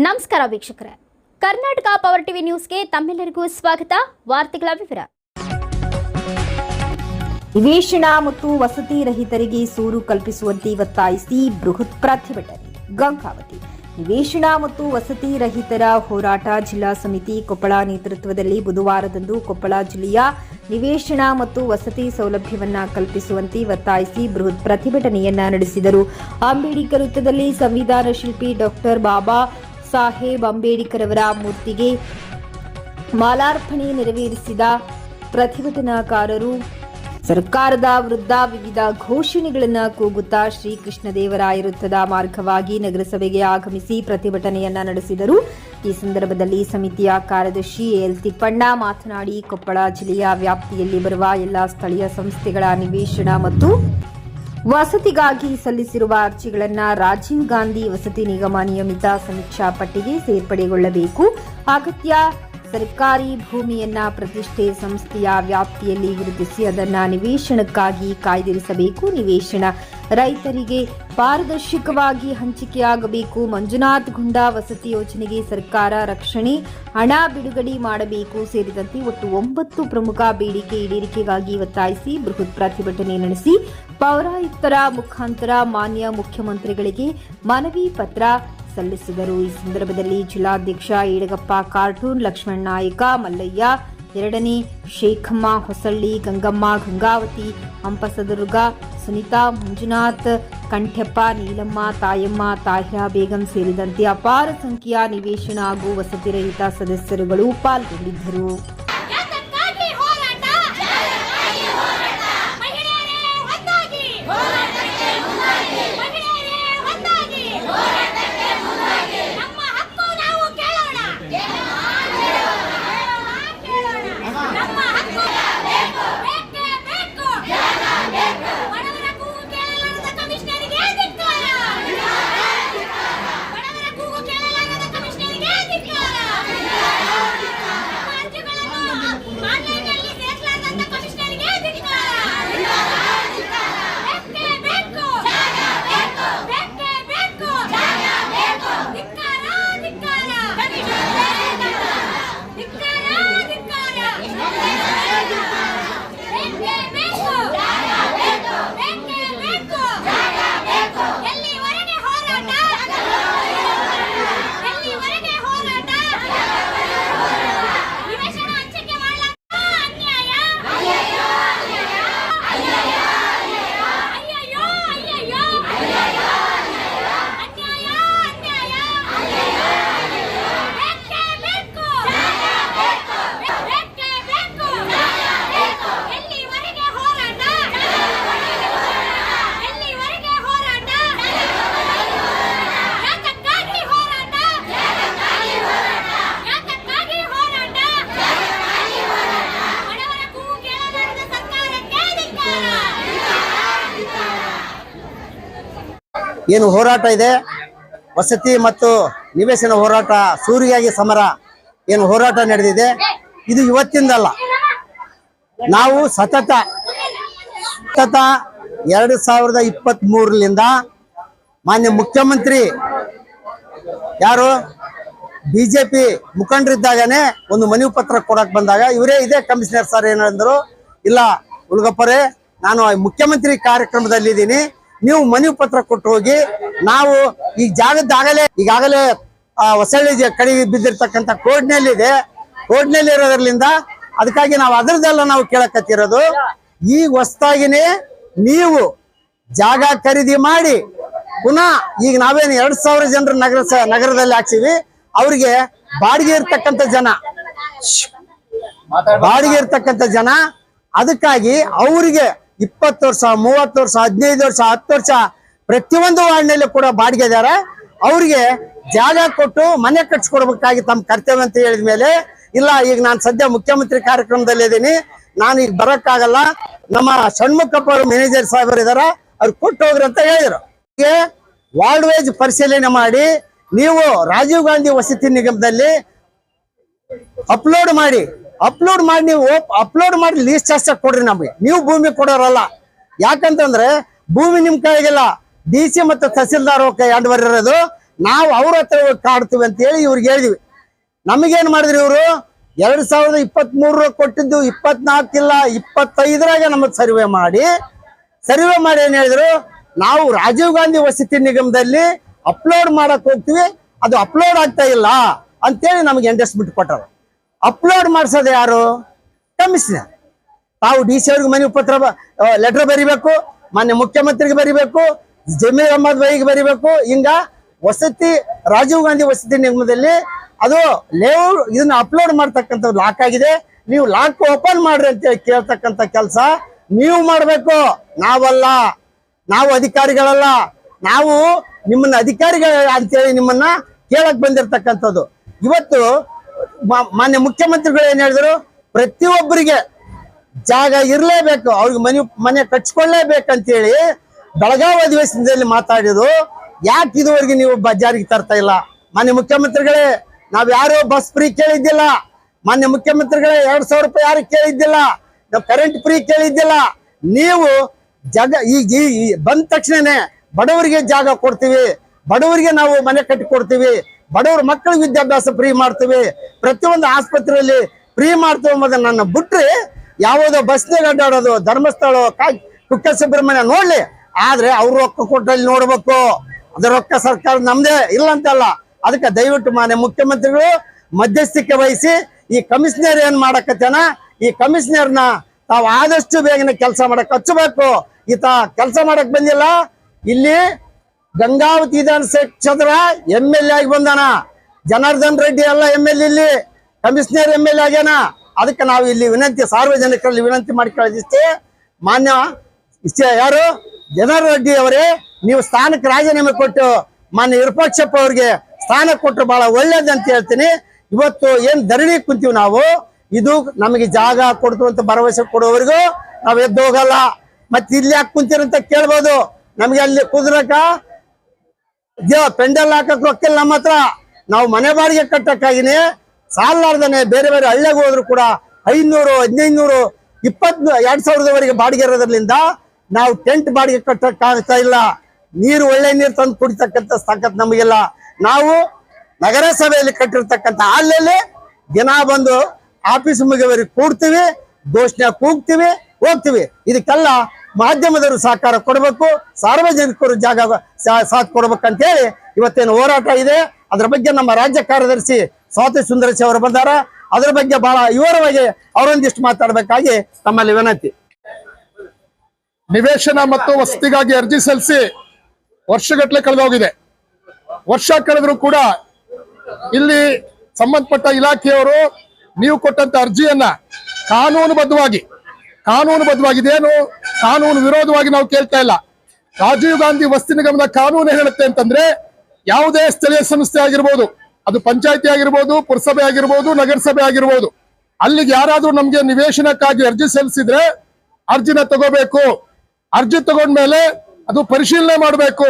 ನಮಸ್ಕಾರ ವೀಕ್ಷಕರೇ, Karnataka power TV ನ್ಯೂಸ್ಗೆ ತಮ್ಮೆಲ್ಲರಿಗೂ ಸ್ವಾಗತ. ವಾರ್ತೆಗಳ ವಿವರ. ನಿವೇಶನ ಮತ್ತು ವಸತಿ ರಹಿತರಿಗೆ ಸೂರು ಕಲ್ಪಿಸುವಂತೆ ಒತ್ತಾಯಿಸಿ ಬೃಹತ್ ಪ್ರತಿಭಟನೆ. ಗಂಗಾವತಿ ನಿವೇಶನ ಮತ್ತು ವಸತಿ ರಹಿತರ ಹೋರಾಟ ಜಿಲ್ಲಾ ಸಮಿತಿ ಕೊಪ್ಪಳ ನೇತೃತ್ವದಲ್ಲಿ ಬುಧವಾರದಂದು ಕೊಪ್ಪಳ ಜಿಲ್ಲೆಯ ನಿವೇಶನ ಮತ್ತು ವಸತಿ ಸೌಲಭ್ಯವನ್ನ ಕಲ್ಪಿಸುವಂತೆ ಒತ್ತಾಯಿಸಿ ಬೃಹತ್ ಪ್ರತಿಭಟನೆಯನ್ನ ನಡೆಸಿದರು. ಅಂಬೇಡ್ಕರ್ ವೃತ್ತದಲ್ಲಿ ಸಂವಿಧಾನ ಶಿಲ್ಪಿ ಡಾಕ್ಟರ್ ಬಾಬಾ ಸಾಹೇಬ್ ಅಂಬೇಡ್ಕರ್ ಅವರ ಮೂರ್ತಿಗೆ ಮಾಲಾರ್ಪಣೆ ನೆರವೇರಿಸಿದ ಪ್ರತಿಭಟನಾಕಾರರು ಸರ್ಕಾರದ ವಿರುದ್ಧ ವಿವಿಧ ಘೋಷಣೆಗಳನ್ನು ಕೂಗುತ್ತಾ ಶ್ರೀಕೃಷ್ಣದೇವರಾಯ ವೃತ್ತದ ಮಾರ್ಗವಾಗಿ ನಗರಸಭೆಗೆ ಆಗಮಿಸಿ ಪ್ರತಿಭಟನೆಯನ್ನ ನಡೆಸಿದರು. ಈ ಸಂದರ್ಭದಲ್ಲಿ ಸಮಿತಿಯ ಕಾರ್ಯದರ್ಶಿ ಎಲ್ ತಿಪ್ಪಣ್ಣ ಮಾತನಾಡಿ, ಕೊಪ್ಪಳ ಜಿಲ್ಲೆಯ ವ್ಯಾಪ್ತಿಯಲ್ಲಿ ಬರುವ ಎಲ್ಲಾ ಸ್ಥಳೀಯ ಸಂಸ್ಥೆಗಳ ನಿವೇಶನ ಮತ್ತು ವಸತಿಗಾಗಿ ಸಲ್ಲಿಸಿರುವ ಅರ್ಜಿಗಳನ್ನು ರಾಜೀವ್ ಗಾಂಧಿ ವಸತಿ ನಿಗಮ ನಿಯಮಿತ ಸಮೀಕ್ಷಾ ಪಟ್ಟಿಗೆ ಸೇರ್ಪಡೆಗೊಳ್ಳಬೇಕು. ಅಗತ್ಯ ಸರ್ಕಾರಿ ಭೂಮಿಯನ್ನ ಪ್ರತಿಷ್ಠೆ ಸಂಸ್ಥೆಯ ವ್ಯಾಪ್ತಿಯಲ್ಲಿ ಗುರುತಿಸಿ ಅದನ್ನು ನಿವೇಶನಕ್ಕಾಗಿ ಕಾಯ್ದಿರಿಸಬೇಕು. ನಿವೇಶನ ರೈತರಿಗೆ ಪಾರದರ್ಶಕವಾಗಿ ಹಂಚಿಕೆಯಾಗಬೇಕು. ಮಂಜುನಾಥ್ ಗುಂಡಾ ವಸತಿ ಯೋಜನೆಗೆ ಸರ್ಕಾರ ರಕ್ಷಣೆ ಹಣ ಬಿಡುಗಡೆ ಮಾಡಬೇಕು ಸೇರಿದಂತೆ ಒಟ್ಟು 9 ಪ್ರಮುಖ ಬೇಡಿಕೆ ಈಡೇರಿಕೆಗಾಗಿ ಒತ್ತಾಯಿಸಿ ಬೃಹತ್ ಪ್ರತಿಭಟನೆ ನಡೆಸಿ ಪೌರಾಯುಕ್ತರ ಮುಖಾಂತರ ಮಾನ್ಯ ಮುಖ್ಯಮಂತ್ರಿಗಳಿಗೆ ಮನವಿ ಪತ್ರ ಸಲ್ಲಿಸಿದರು. ಈ ಸಂದರ್ಭದಲ್ಲಿ ಜಿಲ್ಲಾಧ್ಯಕ್ಷ ಈಡಗಪ್ಪ ಕಾರ್ಟೂನ್, ಲಕ್ಷ್ಮಣ ನಾಯಕ, ಮಲ್ಲಯ್ಯ, 2ನೇ ಶೇಖಮ್ಮ, ಹೊಸಳ್ಳಿ, ಗಂಗಮ್ಮ, ಗಂಗಾವತಿ, ಹಂಪಸದುರ್ಗ, ಸುನೀತಾ, ಮಂಜುನಾಥ್, ಕಂಠೆಪ್ಪ, ನೀಲಮ್ಮ, ತಾಯಮ್ಮ, ತಾಹಿರಾ ಬೇಗಂ ಸೇರಿದಂತೆ ಅಪಾರ ಸಂಖ್ಯೆಯ ನಿವೇಶನ ಹಾಗೂ ವಸತಿ ರಹಿತ ಸದಸ್ಯರುಗಳು ಪಾಲ್ಗೊಂಡಿದ್ದರು. ಏನು ಹೋರಾಟ ಇದೆ, ವಸತಿ ಮತ್ತು ನಿವೇಶನ ಹೋರಾಟ, ಸೂರಿಯಾಗಿ ಸಮರ ಏನು ಹೋರಾಟ ನಡೆದಿದೆ, ಇದು ಇವತ್ತಿಂದಲ್ಲ. ನಾವು ಸತತ 2023ರಿಂದ ಮಾನ್ಯ ಮುಖ್ಯಮಂತ್ರಿ ಯಾರು ಬಿಜೆಪಿ ಮುಖಂಡರಿದ್ದಾಗನೇ ಒಂದು ಮನವಿ ಪತ್ರ ಕೊಡಕ್ ಬಂದಾಗ ಇವರೇ ಇದೇ ಕಮಿಷನರ್ ಸರ್ ಏನಂದ್ರು, ಇಲ್ಲ ಉಳ್ಗಪ್ಪರೇ, ನಾನು ಮುಖ್ಯಮಂತ್ರಿ ಕಾರ್ಯಕ್ರಮದಲ್ಲಿದ್ದೀನಿ, ನೀವು ಮನವಿ ಪತ್ರ ಕೊಟ್ಟು ಹೋಗಿ, ನಾವು ಈ ಜಾಗದಾಗಲೇ ಈಗಾಗಲೇ ಹೊಸಳ್ಳಿ ಕಡೆಗೆ ಬಿದ್ದಿರ್ತಕ್ಕಂಥ ಕೋಡ್ನಲ್ಲಿದೆ, ಕೋಡ್ನಲ್ಲಿ ಇರೋದ್ರಲ್ಲಿಂದ ಅದಕ್ಕಾಗಿ ನಾವು ಅದರದೆಲ್ಲ ನಾವು ಕೇಳಕತ್ತಿರೋದು. ಈಗ ಹೊಸದಾಗಿನೇ ನೀವು ಜಾಗ ಖರೀದಿ ಮಾಡಿ ಪುನಃ ಈಗ ನಾವೇನು 2000 ಜನರು ನಗರದಲ್ಲಿ ಹಾಕ್ಸಿವಿ, ಅವ್ರಿಗೆ ಬಾಡಿಗೆ ಇರ್ತಕ್ಕಂಥ ಜನ ಅದಕ್ಕಾಗಿ ಅವರಿಗೆ 20 ವರ್ಷ, 30 ವರ್ಷ, 15 ವರ್ಷ, 10 ವರ್ಷ ಪ್ರತಿಯೊಂದು ವಾರ್ಡ್ನಲ್ಲಿ ಕೂಡ ಬಾಡಿಗೆ ಇದಾರೆ. ಅವ್ರಿಗೆ ಜಾಗ ಕೊಟ್ಟು ಮನೆ ಕಟ್ಸ್ಕೊಡ್ಬೇಕಾಗಿ ತಮ್ಮ ಕರ್ತವ್ಯ ಅಂತ ಹೇಳಿದ ಮೇಲೆ, ಇಲ್ಲ ಈಗ ನಾನು ಸದ್ಯ ಮುಖ್ಯಮಂತ್ರಿ ಕಾರ್ಯಕ್ರಮದಲ್ಲಿ ಇದ್ದೀನಿ, ನಾನು ಈಗ ಬರಕ್ಕಾಗಲ್ಲ, ನಮ್ಮ ಷಣ್ಮುಖಪ್ಪ ಅವರು ಮ್ಯಾನೇಜರ್ ಸಾಹೇಬರು ಇದಾರ, ಅವ್ರು ಕೊಟ್ಟು ಹೋಗ್ರಿ ಅಂತ ಹೇಳಿದ್ರು. ವಾರ್ಡ್ ವೈಸ್ ಪರಿಶೀಲನೆ ಮಾಡಿ ನೀವು ರಾಜೀವ್ ಗಾಂಧಿ ವಸತಿ ನಿಗಮದಲ್ಲಿ ಅಪ್ಲೋಡ್ ಮಾಡಿ ನೀವು ಅಪ್ಲೋಡ್ ಮಾಡಿ ಲೀಸ್ಟ್ ಅಷ್ಟ ಕೊಡ್ರಿ. ನಮಗೆ ನೀವು ಭೂಮಿ ಕೊಡೋರಲ್ಲ, ಯಾಕಂತಂದ್ರೆ ಭೂಮಿ ನಿಮ್ ಕೈಗಿಲ್ಲ, ಡಿಸಿ ಮತ್ತು ತಹಸೀಲ್ದಾರ್ ಕೈ ಅಂಡವರ್ ಇರೋದು. ನಾವು ಅವ್ರ ಹತ್ರ ಹೋಗಿ ಕಾಡ್ತೀವಿ ಅಂತ ಹೇಳಿ ಇವ್ರಿಗೆ ಹೇಳಿದ್ವಿ. ನಮಗೇನ್ ಮಾಡಿದ್ರಿ ಇವರು 2023 ಕೊಟ್ಟಿದ್ದು 24 ಇಲ್ಲ 25ರಾಗೆ ನಮಗ್ ಸರ್ವೆ ಮಾಡಿ ಏನ್ ಹೇಳಿದ್ರು, ನಾವು ರಾಜೀವ್ ಗಾಂಧಿ ವಸತಿ ನಿಗಮದಲ್ಲಿ ಅಪ್ಲೋಡ್ ಮಾಡಕ್ ಹೋಗ್ತೀವಿ, ಅದು ಅಪ್ಲೋಡ್ ಆಗ್ತಾ ಇಲ್ಲ ಅಂತೇಳಿ ನಮಗೆ ಎಂಡಸ್ಮೆಂಟ್ ಕೊಟ್ಟರು. ಅಪ್ಲೋಡ್ ಮಾಡ್ಸೋದು ಯಾರು? ಕಮಿಷನರ್. ತಾವು DC ಅವ್ರಿಗೆ ಮನವಿ ಪತ್ರ ಲೆಟರ್ ಬರಿಬೇಕು, ಮಾನ್ಯ ಮುಖ್ಯಮಂತ್ರಿಗೆ ಬರಿಬೇಕು, ಜಮೀರ್ ಅಹಮದ್ ಬೈಗೆ ಬರಿಬೇಕು. ಹಿಂಗ ವಸತಿ ರಾಜೀವ್ ಗಾಂಧಿ ವಸತಿ ನಿಗಮದಲ್ಲಿ ಅದು ಲೇಔಟ್ ಇದನ್ನ ಅಪ್ಲೋಡ್ ಮಾಡ್ತಕ್ಕಂಥದ್ದು ಲಾಕ್ ಆಗಿದೆ, ನೀವು ಲಾಕ್ ಓಪನ್ ಮಾಡ್ರಿ ಅಂತ ಕೇಳ್ತಕ್ಕಂಥ ಕೆಲಸ ನೀವು ಮಾಡ್ಬೇಕು, ನಾವಲ್ಲ. ನಾವು ಅಧಿಕಾರಿಗಳಲ್ಲ, ನಾವು ನಿಮ್ಮನ್ನ ಅಧಿಕಾರಿಗಳ ಅಂತೇಳಿ ನಿಮ್ಮನ್ನ ಕೇಳಕ್ ಬಂದಿರತಕ್ಕಂಥದ್ದು. ಇವತ್ತು ಮಾನ್ಯ ಮುಖ್ಯಮಂತ್ರಿಗಳು ಏನ್ ಹೇಳಿದ್ರು, ಪ್ರತಿಯೊಬ್ಬರಿಗೆ ಜಾಗ ಇರ್ಲೇಬೇಕು, ಅವ್ರಿಗೆ ಮನೆ ಕಟ್ಸ್ಕೊಳ್ಳೇಬೇಕಂತೇಳಿ ಬೆಳಗಾವಿ ಅಧಿವೇಶನದಲ್ಲಿ ಮಾತಾಡಿದ್ರು. ಯಾಕೆ ಇದುವರೆಗೆ ನೀವು ಜಾರಿಗೆ ತರ್ತಾ ಇಲ್ಲ? ಮಾನ್ಯ ಮುಖ್ಯಮಂತ್ರಿಗಳೇ, ನಾವ್ ಯಾರು ಬಸ್ ಫ್ರೀ ಕೇಳಿದ್ದಿಲ್ಲ. ಮಾನ್ಯ ಮುಖ್ಯಮಂತ್ರಿಗಳೇ, 2,000 ರೂಪಾಯಿ ಯಾರು ಕೇಳಿದ್ದಿಲ್ಲ, ನಾವು ಕರೆಂಟ್ ಫ್ರೀ ಕೇಳಿದ್ದಿಲ್ಲ. ನೀವು ಈಗ ಬಂದ ತಕ್ಷಣನೇ ಬಡವರಿಗೆ ಜಾಗ ಕೊಡ್ತೀವಿ, ಬಡವರಿಗೆ ನಾವು ಮನೆ ಕಟ್ಟಿ ಕೊಡ್ತೀವಿ, ಬಡವರ ಮಕ್ಕಳಿಗೆ ವಿದ್ಯಾಭ್ಯಾಸ ಫ್ರೀ ಮಾಡ್ತೀವಿ, ಪ್ರತಿಯೊಂದು ಆಸ್ಪತ್ರೆಯಲ್ಲಿ ಫ್ರೀ ಮಾಡ್ತೀವಿ ಅನ್ನೋದನ್ನ ನನ್ನ ಬಿಟ್ರೆ ಯಾವುದೋ ಬಸ್ನಾಗ ಅಡ್ಡಾಡೋದು, ಧರ್ಮಸ್ಥಳ, ಕುಕ್ಕೆ ಸುಬ್ರಹ್ಮಣ್ಯ ನೋಡ್ಲಿ, ಆದ್ರೆ ಅವ್ರು ರೊಕ್ಕ ಕೊಟ್ಟಲ್ಲಿ ನೋಡ್ಬೇಕು. ಅದ್ರ ರೊಕ್ಕ ಸರ್ಕಾರ ನಮ್ದೇ ಇಲ್ಲ ಅಂತಲ್ಲ. ಅದಕ್ಕೆ ದಯವಿಟ್ಟು ಮಾನ್ಯ ಮುಖ್ಯಮಂತ್ರಿಗಳು ಮಧ್ಯಸ್ಥಿಕೆ ವಹಿಸಿ ಈ ಕಮಿಷನರ್ ಏನ್ ಮಾಡಕತ್ತೇನ, ಈ ಕಮಿಷನರ್ನ ತಾವು ಆದಷ್ಟು ಬೇಗನೆ ಕೆಲಸ ಮಾಡಕ್ ಹಚ್ಚಬೇಕು. ಈತ ಕೆಲಸ ಮಾಡಕ್ ಬಂದಿಲ್ಲ. ಇಲ್ಲಿ ಗಂಗಾವತಿ ವಿಧಾನಸಭಾ ಕ್ಷೇತ್ರ MLA ಆಗಿ ಬಂದಾನ. ಜನಾರ್ದನ್ ರೆಡ್ಡಿ ಎಲ್ಲ MLA, ಇಲ್ಲಿ ಕಮಿಷನರ್ MLA ಆಗ್ಯಾನ. ಅದಕ್ಕೆ ನಾವು ಇಲ್ಲಿ ವಿನಂತಿ, ಸಾರ್ವಜನಿಕರಲ್ಲಿ ವಿನಂತಿ ಮಾಡಿ ಕಳಿಸ್ತೇ, ಮಾನ್ಯ ಯಾರು ಜನಾರ್ದನ್ ರೆಡ್ಡಿ ಅವರೇ, ನೀವು ಸ್ಥಾನಕ್ಕೆ ರಾಜೀನಾಮೆ ಕೊಟ್ಟು ಮಾನ್ಯ ವಿರೂಪಾಕ್ಷಪ್ಪ ಅವ್ರಿಗೆ ಸ್ಥಾನ ಕೊಟ್ಟರು ಬಹಳ ಒಳ್ಳೇದಂತ ಹೇಳ್ತೀನಿ. ಇವತ್ತು ಏನ್ ಧರಣಿ ಕುಂತೀವಿ ನಾವು, ಇದು ನಮಗೆ ಜಾಗ ಕೊಡ್ತು ಅಂತ ಭರವಸೆ ಕೊಡೋವರೆಗೂ ನಾವ್ ಎದ್ದು ಹೋಗಲ್ಲ. ಮತ್ತೆ ಇಲ್ಲಿ ಯಾಕೆ ಕುಂತೀರಂತ ಕೇಳ್ಬೋದು. ನಮ್ಗೆ ಅಲ್ಲಿ ಕುದ್ರಕ ಪೆಂಡಲ್ ಹಾಕಕ್ ರೊಕ್ಕಿಲ್ಲ ನಮ್ಮ ಹತ್ರ. ನಾವು ಮನೆ ಬಾಡಿಗೆ ಕಟ್ಟಕ್ಕಾಗಿನೇ ಸಾಲಾರ್ದನೆ ಬೇರೆ ಬೇರೆ ಹಳ್ಳಿಗೆ ಹೋದ್ರು ಕೂಡ 500, 1500, 2,000ವರೆಗೆ ಬಾಡಿಗೆ ಇರೋದ್ರಿಂದ ನಾವು ಟೆಂಟ್ ಬಾಡಿಗೆ ಕಟ್ಟಕ್ ಆಗ್ತಾ ಇಲ್ಲ. ನೀರು ಒಳ್ಳೆ ನೀರು ತಂದು ಕುಡಿತಕ್ಕಂಥ ತಾಕತ್ ನಮಗಿಲ್ಲ. ನಾವು ನಗರಸಭೆಯಲ್ಲಿ ಕಟ್ಟಿರ್ತಕ್ಕಂಥ ಹಾಲಲ್ಲಿ ದಿನ ಬಂದು ಆಫೀಸ್ ಮುಗಿಯವರೆಗೆ ಕೂಡ್ತೀವಿ, ಘೋಷಣೆ ಕೂಗ್ತೀವಿ, ಹೋಗ್ತೀವಿ. ಇದಕ್ಕೆಲ್ಲ ಮಾಧ್ಯಮದವರು ಸಹಕಾರ ಕೊಡಬೇಕು, ಸಾರ್ವಜನಿಕರು ಜಾಗ ಸಾಥ್ ಕೊಡ್ಬೇಕಂತೇಳಿ ಇವತ್ತೇನು ಹೋರಾಟ ಇದೆ. ಅದ್ರ ಬಗ್ಗೆ ನಮ್ಮ ರಾಜ್ಯ ಕಾರ್ಯದರ್ಶಿ ಸ್ವಾತಿ ಸುಂದರೇಶ್ ಅವರು ಬಂದಾರ. ಅದ್ರ ಬಗ್ಗೆ ಬಹಳ ವಿವರವಾಗಿ ಅವರೊಂದಿಷ್ಟು ಮಾತಾಡಬೇಕಾಗಿ ತಮ್ಮಲ್ಲಿ ವಿನಂತಿ. ನಿವೇಶನ ಮತ್ತು ವಸತಿಗಾಗಿ ಅರ್ಜಿ ಸಲ್ಲಿಸಿ ವರ್ಷಗಟ್ಟಲೆ ಕಳೆದೋಗಿದೆ. ವರ್ಷ ಕಳೆದ್ರು ಕೂಡ ಇಲ್ಲಿ ಸಂಬಂಧಪಟ್ಟ ಇಲಾಖೆಯವರು ನೀವು ಕೊಟ್ಟಂತ ಅರ್ಜಿಯನ್ನ ಕಾನೂನುಬದ್ಧವಾಗಿ ಇದೇನು ಕಾನೂನು ವಿರೋಧವಾಗಿ ನಾವು ಕೇಳ್ತಾ ಇಲ್ಲ. ರಾಜೀವ್ ಗಾಂಧಿ ವಸತಿ ನಿಗಮದ ಕಾನೂನು ಹೇಳುತ್ತೆ ಅಂತಂದ್ರೆ, ಯಾವುದೇ ಸ್ಥಳೀಯ ಸಂಸ್ಥೆ ಆಗಿರ್ಬೋದು, ಅದು ಪಂಚಾಯತಿ ಆಗಿರ್ಬೋದು, ಪುರಸಭೆ ಆಗಿರ್ಬೋದು, ನಗರಸಭೆ ಆಗಿರ್ಬೋದು, ಅಲ್ಲಿಗೆ ಯಾರಾದ್ರೂ ನಮ್ಗೆ ನಿವೇಶನಕ್ಕಾಗಿ ಅರ್ಜಿ ಸಲ್ಲಿಸಿದ್ರೆ ಅರ್ಜಿನ ತಗೋಬೇಕು. ಅರ್ಜಿ ತಗೊಂಡ್ಮೇಲೆ ಅದು ಪರಿಶೀಲನೆ ಮಾಡಬೇಕು.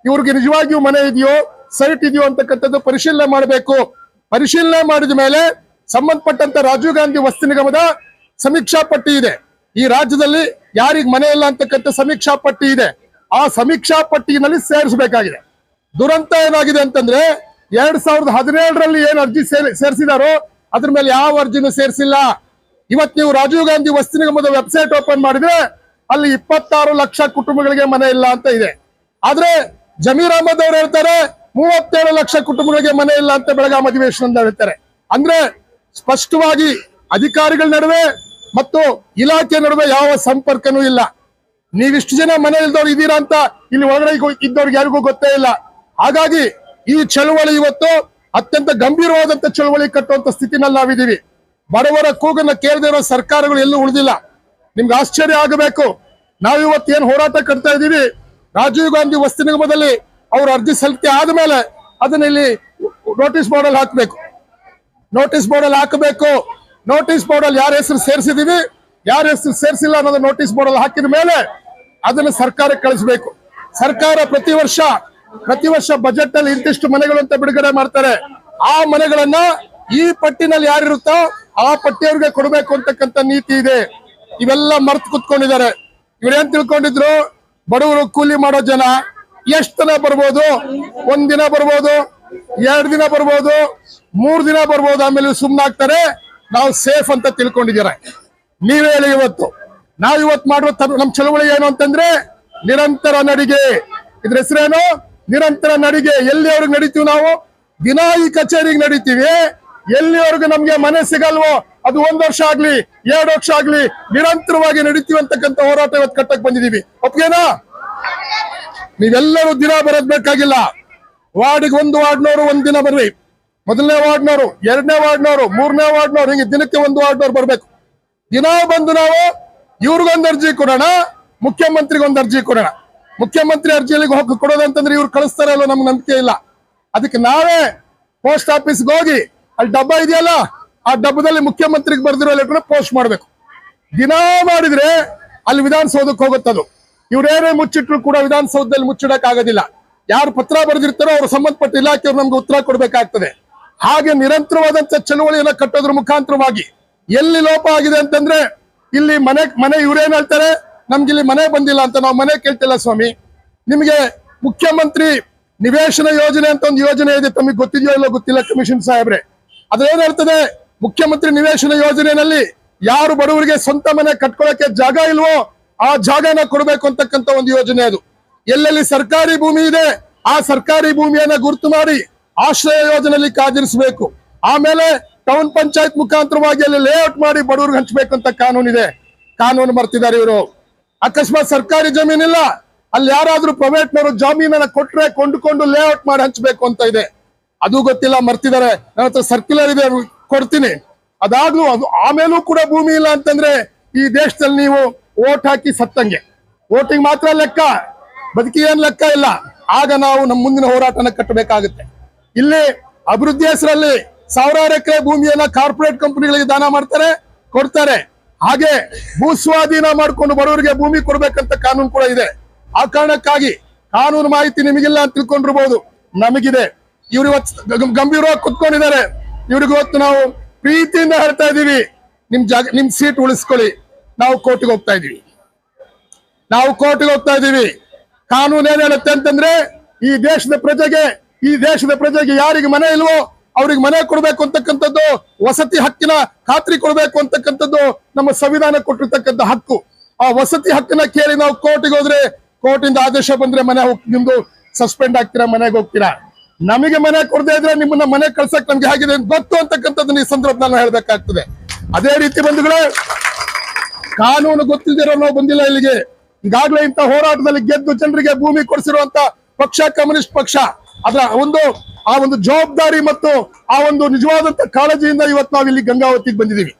ಇವ್ರಿಗೆ ನಿಜವಾಗಿಯೂ ಮನೆ ಇದೆಯೋ, ಸೈಟ್ ಇದೆಯೋ ಅಂತಕ್ಕಂಥದ್ದು ಪರಿಶೀಲನೆ ಮಾಡಬೇಕು. ಪರಿಶೀಲನೆ ಮಾಡಿದ ಮೇಲೆ ಸಂಬಂಧಪಟ್ಟಂತ ರಾಜೀವ್ ಗಾಂಧಿ ವಸತಿ ನಿಗಮದ ಸಮೀಕ್ಷಾ ಪಟ್ಟಿ ಇದೆ. ಈ ರಾಜ್ಯದಲ್ಲಿ ಯಾರಿಗ್ ಮನೆ ಇಲ್ಲ ಅಂತಕ್ಕಂಥ ಸಮೀಕ್ಷಾ ಪಟ್ಟಿ ಇದೆ. ಆ ಸಮೀಕ್ಷಾ ಪಟ್ಟಿನಲ್ಲಿ ಸೇರಿಸಬೇಕಾಗಿದೆ. ದುರಂತ ಏನಾಗಿದೆ ಅಂತಂದ್ರೆ, 2017ರಲ್ಲಿ ಏನ್ ಅರ್ಜಿ ಸೇರಿಸಿದಾರೋ ಅದ್ರ ಮೇಲೆ ಯಾವ ಅರ್ಜಿನೂ ಸೇರಿಸಿಲ್ಲ. ಇವತ್ತು ನೀವು ರಾಜೀವ್ ಗಾಂಧಿ ವಸತಿ ನಿಗಮದ ವೆಬ್ಸೈಟ್ ಓಪನ್ ಮಾಡಿದ್ರೆ ಅಲ್ಲಿ 26 ಲಕ್ಷ ಕುಟುಂಬಗಳಿಗೆ ಮನೆ ಇಲ್ಲ ಅಂತ ಇದೆ. ಆದ್ರೆ ಜಮೀರ್ ಅಹಮದ್ ಅವರು ಹೇಳ್ತಾರೆ 37 ಲಕ್ಷ ಕುಟುಂಬಗಳಿಗೆ ಮನೆ ಇಲ್ಲ ಅಂತ ಬೆಳಗಾವಿ ಅಧಿವೇಶನದಲ್ಲಿ ಹೇಳ್ತಾರೆ. ಅಂದ್ರೆ ಸ್ಪಷ್ಟವಾಗಿ ಅಧಿಕಾರಿಗಳ ನಡುವೆ ಮತ್ತು ಇಲಾಖೆ ನಡುವೆ ಯಾವ ಸಂಪರ್ಕನೂ ಇಲ್ಲ. ನೀವಿಷ್ಟು ಜನ ಮನೆ ಇಲ್ದವ್ರು ಇದ್ದೀರಾ ಅಂತ ಇಲ್ಲಿ ಒಳಗಡೆ ಇದ್ದವ್ರಿಗೆ ಯಾರಿಗೂ ಗೊತ್ತೇ ಇಲ್ಲ. ಹಾಗಾಗಿ ಈ ಚಳವಳಿ ಇವತ್ತು ಅತ್ಯಂತ ಗಂಭೀರವಾದಂತ ಚಳವಳಿ ಕಟ್ಟುವಂತ ಸ್ಥಿತಿನಲ್ಲಿ ನಾವಿದ್ದೀವಿ. ಬಡವರ ಕೂಗನ್ನ ಕೇಳದೇ ಇರೋ ಸರ್ಕಾರಗಳು ಎಲ್ಲೂ ಉಳಿದಿಲ್ಲ. ನಿಮ್ಗೆ ಆಶ್ಚರ್ಯ ಆಗಬೇಕು, ನಾವಿವತ್ತು ಏನ್ ಹೋರಾಟ ಕಟ್ತಾ ಇದ್ದೀವಿ, ರಾಜೀವ್ ಗಾಂಧಿ ವಸತಿ ನಿಗಮದಲ್ಲಿ ಅವ್ರ ಅರ್ಜಿ ಸಲ್ಲಿಕೆ ಆದ್ಮೇಲೆ ಅದನ್ನ ಇಲ್ಲಿ ನೋಟಿಸ್ ಬೋರ್ಡಲ್ಲಿ ಹಾಕಬೇಕು. ನೋಟಿಸ್ ಬೋರ್ಡಲ್ಲಿ ಹಾಕಬೇಕು. ನೋಟಿಸ್ ಬೋರ್ಡಲ್ಲಿ ಯಾರ ಹೆಸರು ಸೇರಿಸಿದೀವಿ, ಯಾರ ಹೆಸರು ಸೇರಿಸಿಲ್ಲ ಅನ್ನೋದು ನೋಟಿಸ್ ಬೋರ್ಡಲ್ಲಿ ಹಾಕಿದ ಮೇಲೆ ಅದನ್ನು ಸರ್ಕಾರಕ್ಕೆ ಕಳಿಸ್ಬೇಕು. ಸರ್ಕಾರ ಪ್ರತಿ ವರ್ಷ ಬಜೆಟ್ ಅಲ್ಲಿ ಇಂತಿಷ್ಟು ಮನೆಗಳು ಅಂತ ಬಿಡುಗಡೆ ಮಾಡ್ತಾರೆ. ಆ ಮನೆಗಳನ್ನ ಈ ಪಟ್ಟಿನಲ್ಲಿ ಯಾರಿರುತ್ತೋ ಆ ಪಟ್ಟಿಯವ್ರಿಗೆ ಕೊಡಬೇಕು ಅಂತಕ್ಕಂಥ ನೀತಿ ಇದೆ. ಇವೆಲ್ಲ ಮರ್ತು ಕುತ್ಕೊಂಡಿದ್ದಾರೆ. ಇವ್ರೇನ್ ತಿಳ್ಕೊಂಡಿದ್ರು, ಬಡವರು ಕೂಲಿ ಮಾಡೋ ಜನ, ಎಷ್ಟು ದಿನ ಬರ್ಬೋದು? ಒಂದ್ ದಿನ ಬರ್ಬೋದು, 2 ದಿನ ಬರ್ಬೋದು, 3 ದಿನ ಬರ್ಬೋದು, ಆಮೇಲೆ ಸುಮ್ಮನಾಗ್ತಾರೆ. ನಾವು ಸೇಫ್ ಅಂತ ತಿಳ್ಕೊಂಡಿದ್ದೀರ. ನೀವೇ ಹೇಳಿ, ನಾವ್ ಇವತ್ತು ಮಾಡುವ ನಮ್ ಚಳವಳಿ ಏನು ಅಂತಂದ್ರೆ ನಿರಂತರ ನಡಿಗೆ. ಇದ್ರ ಹೆಸರೇನು? ನಿರಂತರ ನಡಿಗೆ. ಎಲ್ಲಿವರೆಗೂ ನಡೀತೀವಿ ನಾವು? ದಿನ ಈ ಕಚೇರಿಗೆ ನಡೀತೀವಿ. ಎಲ್ಲಿವರೆಗೂ ನಮ್ಗೆ ಮನೆ ಸಿಗಲ್ವೋ, ಅದು 1 ವರ್ಷ ಆಗ್ಲಿ 2 ವರ್ಷ ಆಗ್ಲಿ, ನಿರಂತರವಾಗಿ ನಡೀತೀವಿ ಅಂತಕ್ಕಂಥ ಹೋರಾಟ ಇವತ್ತು ಕಟ್ಟಕ್ ಬಂದಿದೀವಿ. ಒಪ್ಗೆನಾ? ನೀವೆಲ್ಲರೂ ದಿನ ಬರೋದ್ ಬೇಕಾಗಿಲ್ಲ. ವಾರ್ಡ್ಗೆ 1 ವಾರ್ಡ್ನವರು 1 ದಿನ ಬರ್ರಿ. 1ನೇ ವಾರ್ಡ್ನವರು, 2ನೇ ವಾರ್ಡ್ನವರು, 3ನೇ ವಾರ್ಡ್ನವರು, ಹಿಂಗೆ ದಿನಕ್ಕೆ 1 ವಾರ್ಡ್ನವ್ರು ಬರ್ಬೇಕು. ದಿನ ಬಂದು ನಾವು ಇವ್ರಿಗೊಂದು ಅರ್ಜಿ ಕೊಡೋಣ, ಮುಖ್ಯಮಂತ್ರಿಗೊಂದು ಅರ್ಜಿ ಕೊಡೋಣ. ಮುಖ್ಯಮಂತ್ರಿ ಅರ್ಜಿಯಲ್ಲಿ ಹೋಗಿ ಕೊಡೋದಂತಂದ್ರೆ ಇವ್ರು ಕಳಿಸ್ತಾರೆ ಅಲ್ಲೋ, ನಮ್ಗೆ ನಂಬಿಕೆ ಇಲ್ಲ. ಅದಕ್ಕೆ ನಾವೇ ಪೋಸ್ಟ್ ಆಫೀಸ್ಗೆ ಹೋಗಿ ಅಲ್ಲಿ ಡಬ್ಬ ಇದೆಯಲ್ಲ, ಆ ಡಬ್ಬದಲ್ಲಿ ಮುಖ್ಯಮಂತ್ರಿಗೆ ಬರ್ದಿರೋ ಲೆಟರ್ ಪೋಸ್ಟ್ ಮಾಡ್ಬೇಕು. ದಿನ ಮಾಡಿದ್ರೆ ಅಲ್ಲಿ ವಿಧಾನಸೌಧಕ್ಕೆ ಹೋಗುತ್ತದು. ಇವ್ರೇನೇ ಮುಚ್ಚಿಟ್ರು ಕೂಡ ವಿಧಾನಸೌಧದಲ್ಲಿ ಮುಚ್ಚಿಡಕ್ ಆಗೋದಿಲ್ಲ. ಯಾರು ಪತ್ರ ಬರೆದಿರ್ತಾರೋ ಅವ್ರು ಸಂಬಂಧಪಟ್ಟ ಇಲಾಖೆಯವ್ರು ನಮ್ಗೆ ಉತ್ತರ ಕೊಡ್ಬೇಕಾಗ್ತದೆ. ಹಾಗೆ ನಿರಂತರವಾದಂತ ಚಳುವಳಿಯನ್ನ ಕಟ್ಟೋದ್ರ ಮುಖಾಂತರವಾಗಿ ಎಲ್ಲಿ ಲೋಪ ಆಗಿದೆ ಅಂತಂದ್ರೆ, ಇಲ್ಲಿ ಮನೆ ಇವ್ರೇನ್ ಹೇಳ್ತಾರೆ, ನಮ್ಗೆ ಇಲ್ಲಿ ಮನೆ ಬಂದಿಲ್ಲ ಅಂತ. ನಾವು ಮನೆ ಕೇಳ್ತಿಲ್ಲ ಸ್ವಾಮಿ. ನಿಮ್ಗೆ ಮುಖ್ಯಮಂತ್ರಿ ನಿವೇಶನ ಯೋಜನೆ ಅಂತ ಒಂದು ಯೋಜನೆ ಇದೆ, ತಮಗೆ ಗೊತ್ತಿದೆಯೋ ಇಲ್ಲೋ ಗೊತ್ತಿಲ್ಲ ಕಮಿಷನ್ ಸಾಹೇಬ್ರೆ. ಅದೇನ್ ಹೇಳ್ತದೆ, ಮುಖ್ಯಮಂತ್ರಿ ನಿವೇಶನ ಯೋಜನೆಯಲ್ಲಿ ಯಾರು ಬಡವರಿಗೆ ಸ್ವಂತ ಮನೆ ಕಟ್ಕೊಳ್ಳಕ್ಕೆ ಜಾಗ ಇಲ್ವೋ ಆ ಜಾಗನ ಕೊಡಬೇಕು ಅಂತಕ್ಕಂಥ ಒಂದು ಯೋಜನೆ ಅದು. ಎಲ್ಲೆಲ್ಲಿ ಸರ್ಕಾರಿ ಭೂಮಿ ಇದೆ ಆ ಸರ್ಕಾರಿ ಭೂಮಿಯನ್ನ ಗುರುತು ಮಾಡಿ ಆಶ್ರಯ ಯೋಜನೆಯಲ್ಲಿ ಕಾದಿರಿಸಬೇಕು. ಆಮೇಲೆ ಟೌನ್ ಪಂಚಾಯತ್ ಮುಖಾಂತರವಾಗಿ ಅಲ್ಲಿ ಲೇಔಟ್ ಮಾಡಿ ಬಡವರಿಗೆ ಹಂಚಬೇಕು ಅಂತ ಕಾನೂನಿದೆ. ಕಾನೂನು ಮರ್ತಿದ್ದಾರೆ ಇವರು. ಅಕಸ್ಮಾತ್ ಸರ್ಕಾರಿ ಜಮೀನಿಲ್ಲ, ಅಲ್ಲಿ ಯಾರಾದ್ರೂ ಪ್ರೈವೇಟ್ನವರು ಜಮೀನನ್ನ ಕೊಟ್ರೆ ಕೊಂಡುಕೊಂಡು ಲೇಔಟ್ ಮಾಡಿ ಹಂಚಬೇಕು ಅಂತ ಇದೆ. ಅದು ಗೊತ್ತಿಲ್ಲ, ಮರ್ತಿದ್ದಾರೆ. ನನ್ನ ಹತ್ರ ಸರ್ಕ್ಯುಲರ್ ಇದೆ, ಕೊಡ್ತೀನಿ. ಅದಾಗ್ಲೂ ಅದು ಆಮೇಲೂ ಕೂಡ ಭೂಮಿ ಇಲ್ಲ ಅಂತಂದ್ರೆ ಈ ದೇಶದಲ್ಲಿ ನೀವು ವೋಟ್ ಹಾಕಿ ಸತ್ತಂಗೆ. ವೋಟಿಂಗ್ ಮಾತ್ರ ಲೆಕ್ಕ, ಬದುಕಿ ಏನ್ ಲೆಕ್ಕ ಇಲ್ಲ. ಆಗ ನಾವು ನಮ್ಮ ಮುಂದಿನ ಹೋರಾಟನ ಕಟ್ಟಬೇಕಾಗುತ್ತೆ. ಇಲ್ಲಿ ಅಭಿವೃದ್ಧಿ ಹೆಸರಲ್ಲಿ 1000 ಎಕರೆ ಭೂಮಿಯನ್ನ ಕಾರ್ಪೊರೇಟ್ ಕಂಪನಿಗಳಿಗೆ ದಾನ ಮಾಡ್ತಾರೆ, ಕೊಡ್ತಾರೆ. ಹಾಗೆ ಭೂ ಸ್ವಾಧೀನ ಮಾಡ್ಕೊಂಡು ಬಡವರಿಗೆ ಭೂಮಿ ಕೊಡ್ಬೇಕಂತ ಕಾನೂನು ಕೂಡ ಇದೆ. ಆ ಕಾರಣಕ್ಕಾಗಿ ಕಾನೂನು ಮಾಹಿತಿ ನಿಮಗಿಲ್ಲ ಅಂತ ತಿಳ್ಕೊಂಡಿರ್ಬೋದು, ನಮಗಿದೆ. ಇವ್ರು ಇವತ್ತು ಗಂಭೀರವಾಗಿ ಕುತ್ಕೊಂಡಿದ್ದಾರೆ. ಇವ್ರಿಗೆ ಇವತ್ತು ನಾವು ಪ್ರೀತಿಯಿಂದ ಹೇಳ್ತಾ ಇದೀವಿ, ನಿಮ್ ಸೀಟ್ ಉಳಿಸ್ಕೊಳ್ಳಿ. ನಾವು ಕೋರ್ಟಿಗೆ ಹೋಗ್ತಾ ಇದೀವಿ. ಕಾನೂನು ಏನ್ ಹೇಳುತ್ತೆ ಅಂತಂದ್ರೆ, ಈ ದೇಶದ ಪ್ರಜೆಗೆ ಯಾರಿಗೆ ಮನೆ ಇಲ್ವೋ ಅವ್ರಿಗೆ ಮನೆ ಕೊಡ್ಬೇಕು ಅಂತಕ್ಕಂಥದ್ದು, ವಸತಿ ಹಕ್ಕಿನ ಖಾತ್ರಿ ಕೊಡ್ಬೇಕು ಅಂತಕ್ಕಂಥದ್ದು ನಮ್ಮ ಸಂವಿಧಾನ ಕೊಟ್ಟಿರ್ತಕ್ಕಂಥ ಹಕ್ಕು. ಆ ವಸತಿ ಹಕ್ಕನ್ನ ಕೇಳಿ ನಾವು ಕೋರ್ಟಿಗೆ ಹೋದ್ರೆ, ಕೋರ್ಟಿಂದ ಆದೇಶ ಬಂದ್ರೆ ನಿಮ್ದು ಸಸ್ಪೆಂಡ್ ಆಗ್ತೀರಾ, ಮನೆಗೆ ಹೋಗ್ತೀರಾ. ನಮಗೆ ಮನೆ ಕೊಡದೇ ಇದ್ರೆ ನಿಮ್ಮನ್ನ ಮನೆ ಕಳ್ಸಕ್ ನಮ್ಗೆ ಹೇಗಿದೆ ಗೊತ್ತು ಅಂತಕ್ಕಂಥದ್ದನ್ನ ಈ ಸಂದರ್ಭದಲ್ಲಿ ಹೇಳ್ಬೇಕಾಗ್ತದೆ. ಅದೇ ರೀತಿ ಬಂಧುಗಳೇ, ಕಾನೂನು ಗೊತ್ತಿಲ್ದಿರೋ ನಾವು ಬಂದಿಲ್ಲ ಇಲ್ಲಿಗೆ. ಈಗಾಗಲೇ ಇಂಥ ಹೋರಾಟದಲ್ಲಿ ಗೆದ್ದು ಜನರಿಗೆ ಭೂಮಿ ಕೊಡಿಸಿರುವಂತ ಪಕ್ಷ ಕಮ್ಯುನಿಸ್ಟ್ ಪಕ್ಷ. ಅದರ ಆ ಒಂದು ಜವಾಬ್ದಾರಿ ಮತ್ತು ಆ ಒಂದು ನಿಜವಾದಂತ ಕಾಳಜಿಯಿಂದ ಇವತ್ತು ನಾವು ಇಲ್ಲಿ ಗಂಗಾವತಿಗೆ ಬಂದಿದ್ದೀವಿ.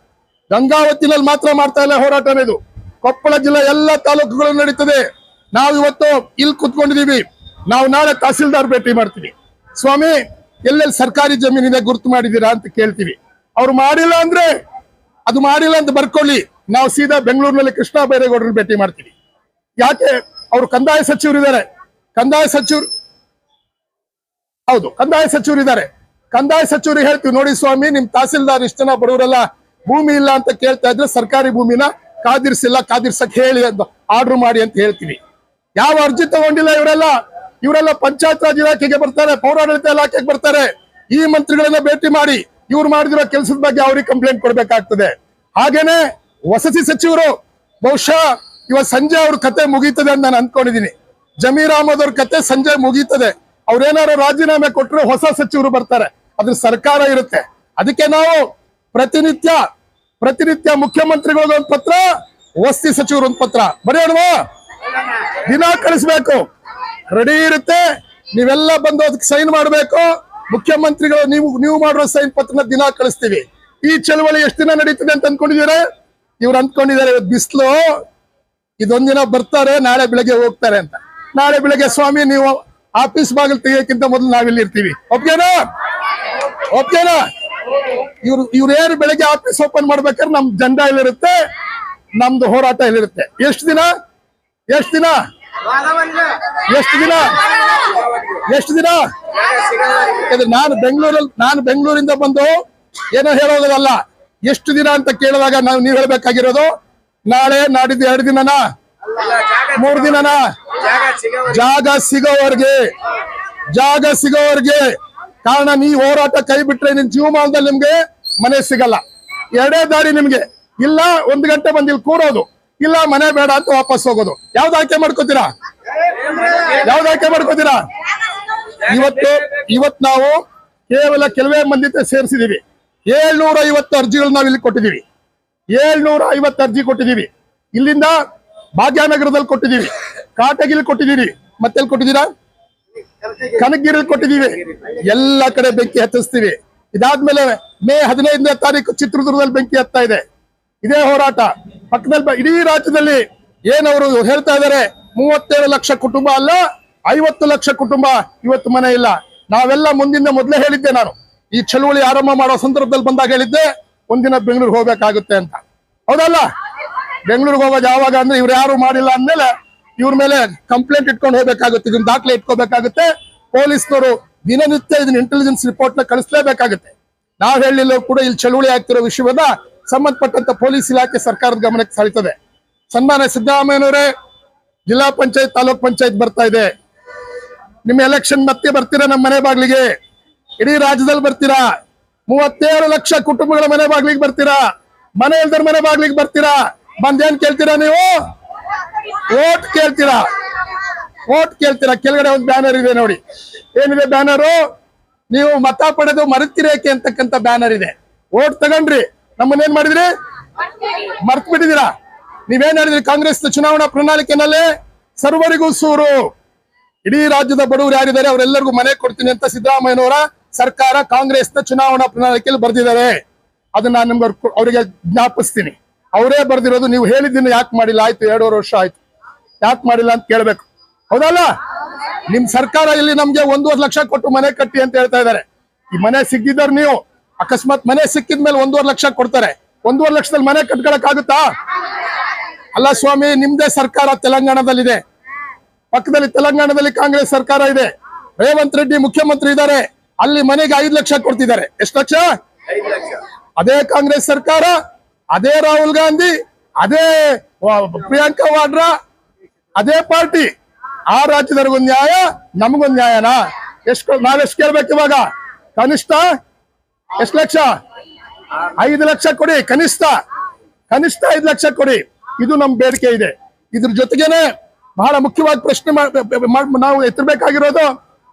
ಗಂಗಾವತಿನಲ್ಲಿ ಮಾತ್ರ ಮಾಡ್ತಾ ಇಲ್ಲ ಹೋರಾಟ ಇದು, ಕೊಪ್ಪಳ ಜಿಲ್ಲೆ ಎಲ್ಲ ತಾಲೂಕುಗಳು ನಡೀತದೆ. ನಾವು ಇವತ್ತು ಇಲ್ಲಿ ಕುತ್ಕೊಂಡಿದೀವಿ. ನಾವು ನಾಳೆ ತಹಸೀಲ್ದಾರ್ ಭೇಟಿ ಮಾಡ್ತೀವಿ. ಸ್ವಾಮಿ, ಎಲ್ಲೆಲ್ಲಿ ಸರ್ಕಾರಿ ಜಮೀನಿದೆ ಗುರುತು ಮಾಡಿದೀರಾ ಅಂತ ಕೇಳ್ತೀವಿ. ಅವ್ರು ಮಾಡಿಲ್ಲ ಅಂದ್ರೆ ಅದು ಮಾಡಿಲ್ಲ ಅಂತ ಬರ್ಕೊಳ್ಳಿ, ನಾವು ಸೀದಾ ಬೆಂಗಳೂರಿನಲ್ಲಿ ಕೃಷ್ಣ ಬೈರೇಗೌಡರನ್ನ ಭೇಟಿ ಮಾಡ್ತೀವಿ. ಯಾಕೆ? ಅವರು ಕಂದಾಯ ಸಚಿವರು ಇದ್ದಾರೆ. ಕಂದಾಯ ಸಚಿವರು ಹೇಳ್ತೀವಿ, ನೋಡಿ ಸ್ವಾಮಿ, ನಿಮ್ ತಹಸೀಲ್ದಾರ್ ಇಷ್ಟ ಜನ ಬಡವರೆಲ್ಲ ಭೂಮಿ ಇಲ್ಲ ಅಂತ ಕೇಳ್ತಾ ಇದ್ರೆ ಸರ್ಕಾರಿ ಭೂಮಿನ ಕಾದಿರ್ಸಕ್ ಹೇಳಿ ಅಂತ ಆರ್ಡರ್ ಮಾಡಿ ಅಂತ ಹೇಳ್ತೀವಿ. ಯಾವ ಅರ್ಜಿ ತಗೊಂಡಿಲ್ಲ ಇವರೆಲ್ಲ ಪಂಚಾಯತ್ ರಾಜ್ ಇಲಾಖೆಗೆ ಬರ್ತಾರೆ, ಪೌರಾಡಳಿತ ಇಲಾಖೆಗೆ ಬರ್ತಾರೆ. ಈ ಮಂತ್ರಿಗಳನ್ನ ಭೇಟಿ ಮಾಡಿ ಇವ್ರು ಮಾಡಿದಿರೋ ಕೆಲಸದ ಬಗ್ಗೆ ಅವ್ರಿಗೆ ಕಂಪ್ಲೇಂಟ್ ಕೊಡ್ಬೇಕಾಗ್ತದೆ. ಹಾಗೇನೆ ವಸತಿ ಸಚಿವರು ಬಹುಶಃ ಇವತ್ತು ಸಂಜೆ ಅವ್ರ ಕತೆ ಮುಗೀತದೆ ಅಂತ ನಾನು ಅನ್ಕೊಂಡಿದೀನಿ. ಜಮೀರ್ ಅಹಮದ್ ಅವ್ರ ಕತೆ ಸಂಜೆ ಮುಗೀತದೆ. ಅವ್ರೇನಾದ್ರು ರಾಜೀನಾಮೆ ಕೊಟ್ಟರೆ ಹೊಸ ಸಚಿವರು ಬರ್ತಾರೆ, ಅದ್ರ ಸರ್ಕಾರ ಇರುತ್ತೆ. ಅದಕ್ಕೆ ನಾವು ಪ್ರತಿನಿತ್ಯ ಮುಖ್ಯಮಂತ್ರಿಗಳಿಗೆ ಒಂದು ಪತ್ರ, ವಸತಿ ಸಚಿವರು ಒಂದು ಪತ್ರ ಬರೆಯೋಣವಾ? ದಿನ ಕಳಿಸ್ಬೇಕು, ರೆಡಿ ಇರುತ್ತೆ. ನೀವೆಲ್ಲ ಬಂದು ಅದಕ್ಕೆ ಸೈನ್ ಮಾಡಬೇಕು. ಮುಖ್ಯಮಂತ್ರಿಗಳು ನೀವು ಮಾಡಿರೋ ಸೈನ್ ಪತ್ರನ ದಿನ ಕಳಿಸ್ತೀವಿ. ಈ ಚಳವಳಿ ಎಷ್ಟು ದಿನ ನಡೀತದೆ ಅಂತ ಅನ್ಕೊಂಡಿದ್ದಾರೆ? ಇವ್ರು ಅನ್ಕೊಂಡಿದ್ದಾರೆ ಇವತ್ತು ಬಿಸಿಲು, ಇದೊಂದಿನ ಬರ್ತಾರೆ, ನಾಳೆ ಬೆಳಗ್ಗೆ ಹೋಗ್ತಾರೆ ಅಂತ. ನಾಳೆ ಬೆಳಗ್ಗೆ ಸ್ವಾಮಿ ನೀವು ಆಫೀಸ್ ಬಾಗಿಲು ತೆಗಿಯೋಕ್ಕಿಂತ ಮೊದಲು ನಾವಿಲ್ಲಿ ಇರ್ತೀವಿ. ಓಕೆನಾ? ಇವ್ರೇನು ಬೆಳಗ್ಗೆ ಆಫೀಸ್ ಓಪನ್ ಮಾಡ್ಬೇಕಾದ್ರೆ ನಮ್ ಜೆಂಡಾ ಇಲ್ಲಿರುತ್ತೆ, ನಮ್ದು ಹೋರಾಟ ಇಲ್ಲಿರುತ್ತೆ. ಎಷ್ಟು ದಿನ? ನಾನು ಬೆಂಗಳೂರಿಂದ ಬಂದು ಏನೋ ಹೇಳೋದಲ್ಲ. ಎಷ್ಟು ದಿನ ಅಂತ ಕೇಳಿದಾಗ ನೀವ್ ಹೇಳ್ಬೇಕಾಗಿರೋದು ನಾಳೆ, ನಾಡಿದ್ದು 2 ದಿನನಾ, 3 ದಿನನಾ, ಜಾಗ ಸಿಗೋವರೆಗೆ ಕಾರಣ ನೀವು ಹೋರಾಟ ಕೈ ಬಿಟ್ರೆ ನಿಮ್ ಜೀವಮಾನದಲ್ಲಿ ನಿಮ್ಗೆ ಮನೆ ಸಿಗಲ್ಲ. ಎರಡೇ ದಾರಿ ನಿಮ್ಗೆ, ಇಲ್ಲ 1 ಗಂಟೆ ಬಂದು ಇಲ್ಲಿ ಕೂರೋದು, ಇಲ್ಲ ಮನೆ ಬೇಡ ಅಂತ ವಾಪಸ್ ಹೋಗೋದು. ಯಾವ್ದು ಆಯ್ಕೆ ಮಾಡ್ಕೋತೀರಾ? ಇವತ್ತು ನಾವು ಕೇವಲ ಕೆಲವೇ ಮಂದಿ ಸೇರಿಸಿದೀವಿ. 750 ಅರ್ಜಿಗಳು ನಾವು ಇಲ್ಲಿ ಕೊಟ್ಟಿದ್ದೀವಿ. 750 ಅರ್ಜಿ ಕೊಟ್ಟಿದ್ದೀವಿ. ಇಲ್ಲಿಂದ ಭಾಗ್ಯನಗರದಲ್ಲಿ ಕೊಟ್ಟಿದ್ದೀವಿ, ಕಾಟಗಿರಿ ಕೊಟ್ಟಿದ್ದೀವಿ, ಮತ್ತೆ ಕೊಟ್ಟಿದ್ದೀರಾ ಕನಕಗಿರಿ ಕೊಟ್ಟಿದ್ದೀವಿ. ಎಲ್ಲ ಕಡೆ ಬೆಂಕಿ ಹತ್ತಿಸ್ತೀವಿ. ಇದಾದ್ಮೇಲೆ ಮೇ 15ನೇ ತಾರೀಕು ಚಿತ್ರದುರ್ಗದಲ್ಲಿ ಬೆಂಕಿ ಹತ್ತಾ ಇದೆ. ಇದೇ ಹೋರಾಟ ಪಕ್ಕದಲ್ಲಿ ಇಡೀ ರಾಜ್ಯದಲ್ಲಿ ಏನವರು ಹೇಳ್ತಾ ಇದ್ದಾರೆ, 37 ಲಕ್ಷ ಕುಟುಂಬ ಅಲ್ಲ 50 ಲಕ್ಷ ಕುಟುಂಬ ಇವತ್ತು ಮನೆ ಇಲ್ಲ. ನಾವೆಲ್ಲ ಮೊದಲೇ ಹೇಳಿದ್ದೆ, ನಾನು ಈ ಚಳುವಳಿ ಆರಂಭ ಮಾಡೋ ಸಂದರ್ಭದಲ್ಲಿ ಬಂದಾಗ ಹೇಳಿದ್ದೆ, ಒಂದಿನ ಬೆಂಗಳೂರಿಗೆ ಹೋಗ್ಬೇಕಾಗುತ್ತೆ ಅಂತ. ಹೌದಲ್ಲ? ಬೆಂಗಳೂರಿಗೆ ಹೋಗೋದು ಯಾವಾಗ ಅಂದ್ರೆ ಇವ್ರು ಯಾರು ಮಾಡಿಲ್ಲ ಅಂದ್ಮೇಲೆ ಇವ್ರ ಮೇಲೆ ಕಂಪ್ಲೇಂಟ್ ಇಟ್ಕೊಂಡು ಹೋಗ್ಬೇಕಾಗುತ್ತೆ, ಇದನ್ನ ದಾಖಲೆ ಇಟ್ಕೋಬೇಕಾಗುತ್ತೆ. ಪೊಲೀಸ್ನವರು ದಿನನಿತ್ಯ ಇದನ್ನ ಇಂಟೆಲಿಜೆನ್ಸ್ ರಿಪೋರ್ಟ್ ನ ಕಳಿಸ್ಲೇಬೇಕಾಗುತ್ತೆ. ನಾವ್ ಹೇಳಿಲ್ಲ ಕೂಡ ಇಲ್ಲಿ ಚಳುವಳಿ ಆಗ್ತಿರೋ ವಿಷಯವನ್ನ ಸಂಬಂಧಪಟ್ಟಂತ ಪೊಲೀಸ್ ಇಲಾಖೆ ಸರ್ಕಾರದ ಗಮನಕ್ಕೆ ಸೆಳೀತದೆ. ಸನ್ಮಾನ್ಯ ಸಿದ್ದರಾಮಯ್ಯನವರೇ, ಜಿಲ್ಲಾ ಪಂಚಾಯತ್ ತಾಲೂಕ್ ಪಂಚಾಯತ್ ಬರ್ತಾ ಇದೆ. ನಿಮ್ಮ ಎಲೆಕ್ಷನ್ ಮತ್ತೆ ಬರ್ತೀರಾ ನಮ್ಮ ಮನೆ ಬಾಗ್ಲಿಗೆ, ಇಡೀ ರಾಜ್ಯದಲ್ಲಿ ಬರ್ತೀರಾ. 37 ಲಕ್ಷ ಕುಟುಂಬಗಳ ಮನೆ ಬಾಗ್ಲಿಗೆ ಬರ್ತೀರಾ, ಮನೆ ಇಲ್ದರ ಮನೆ ಬಾಗ್ಲಿಗೆ ಬರ್ತೀರಾ. ಬಂದೇನ್ ಕೇಳ್ತೀರಾ ನೀವು? ಓಟ್ ಕೇಳ್ತೀರಾ. ಕೆಳಗಡೆ ಒಂದು ಬ್ಯಾನರ್ ಇದೆ ನೋಡಿ, ಏನಿದೆ ಬ್ಯಾನರು? ನೀವು ಮತ ಪಡೆದು ಮರೆತಿರೇಕೆ ಅಂತಕ್ಕಂಥ ಬ್ಯಾನರ್ ಇದೆ. ಓಟ್ ತಗೊಂಡ್ರಿ, ನಮ್ಮನ್ನೇನ್ ಮಾಡಿದ್ರಿ? ಮರ್ತ್ ಬಿಟ್ಟಿದ್ದೀರಾ. ನೀವೇನ್ ಹೇಳಿದ್ರಿ? ಕಾಂಗ್ರೆಸ್ ಚುನಾವಣಾ ಪ್ರಣಾಳಿಕೆನಲ್ಲಿ ಸರ್ವರಿಗೂ ಸೂರು, ಇಡೀ ರಾಜ್ಯದ ಬಡವರು ಯಾರಿದ್ದಾರೆ ಅವರೆಲ್ಲರಿಗೂ ಮನೆ ಕೊಡ್ತೀನಿ ಅಂತ ಸಿದ್ದರಾಮಯ್ಯನವರ ಸರ್ಕಾರ ಕಾಂಗ್ರೆಸ್ನ ಚುನಾವಣಾ ಪ್ರಣಾಳಿಕೆಯಲ್ಲಿ ಬರೆದಿದ್ದಾರೆ. ಅದನ್ನ ನಾನು ನಿಮ್ಗೆ ಅವರಿಗೆ ಜ್ಞಾಪಿಸ್ತೀನಿ. ಅವರೇ ಬರ್ದಿರೋದು. ನೀವು ಹೇಳಿದ್ದೀನಿ ಯಾಕೆ ಮಾಡಿಲ್ಲ? ಆಯ್ತು 2.5 ವರ್ಷ ಆಯ್ತು, ಯಾಕೆ ಮಾಡಿಲ್ಲ ಅಂತ ಕೇಳ್ಬೇಕು. ಹೌದಲ್ಲ? ನಿಮ್ ಸರ್ಕಾರ ಇಲ್ಲಿ ನಮ್ಗೆ 1.5 ಲಕ್ಷ ಕೊಟ್ಟು ಮನೆ ಕಟ್ಟಿ ಅಂತ ಹೇಳ್ತಾ ಇದ್ದಾರೆ. ಈ ಮನೆ ಸಿಕ್ಕಿದ್ದಾರೆ, ನೀವು ಅಕಸ್ಮಾತ್ ಮನೆ ಸಿಕ್ಕಿದ್ಮೇಲೆ 1.5 ಲಕ್ಷ ಕೊಡ್ತಾರೆ. 1.5 ಲಕ್ಷದಲ್ಲಿ ಮನೆ ಕಟ್ಕೊಳಕ್ ಆಗುತ್ತಾ? ಅಲ್ಲ ಸ್ವಾಮಿ, ನಿಮ್ದೇ ಸರ್ಕಾರ ತೆಲಂಗಾಣದಲ್ಲಿದೆ, ಪಕ್ಕದಲ್ಲಿ ತೆಲಂಗಾಣದಲ್ಲಿ ಕಾಂಗ್ರೆಸ್ ಸರ್ಕಾರ ಇದೆ, ರೇವಂತ್ ರೆಡ್ಡಿ ಮುಖ್ಯಮಂತ್ರಿ ಇದ್ದಾರೆ. ಅಲ್ಲಿ ಮನೆಗೆ 5 ಲಕ್ಷ ಕೊಡ್ತಿದ್ದಾರೆ. ಎಷ್ಟು ಲಕ್ಷ? 5 ಲಕ್ಷ. ಅದೇ ಕಾಂಗ್ರೆಸ್ ಸರ್ಕಾರ, ಅದೇ ರಾಹುಲ್ ಗಾಂಧಿ, ಅದೇ ಪ್ರಿಯಾಂಕಾ ವಾಡ್ರಾ, ಅದೇ ಪಾರ್ಟಿ. ಆ ರಾಜ್ಯದವ್ರಿಗೊಂದು ನ್ಯಾಯ, ನಮಗೊಂದು ನ್ಯಾಯನಾ? ನಾವೆಷ್ಟು ಕೇಳ್ಬೇಕು ಇವಾಗ? ಕನಿಷ್ಠ ಎಷ್ಟು ಲಕ್ಷ? 5 ಲಕ್ಷ ಕೊಡಿ, ಕನಿಷ್ಠ 5 ಲಕ್ಷ ಕೊಡಿ. ಇದು ನಮ್ ಬೇಡಿಕೆ ಇದೆ. ಇದ್ರ ಜೊತೆಗೇನೆ ಬಹಳ ಮುಖ್ಯವಾದ ಪ್ರಶ್ನೆ ನಾವು ಎತ್ತಬೇಕಾಗಿರೋದು,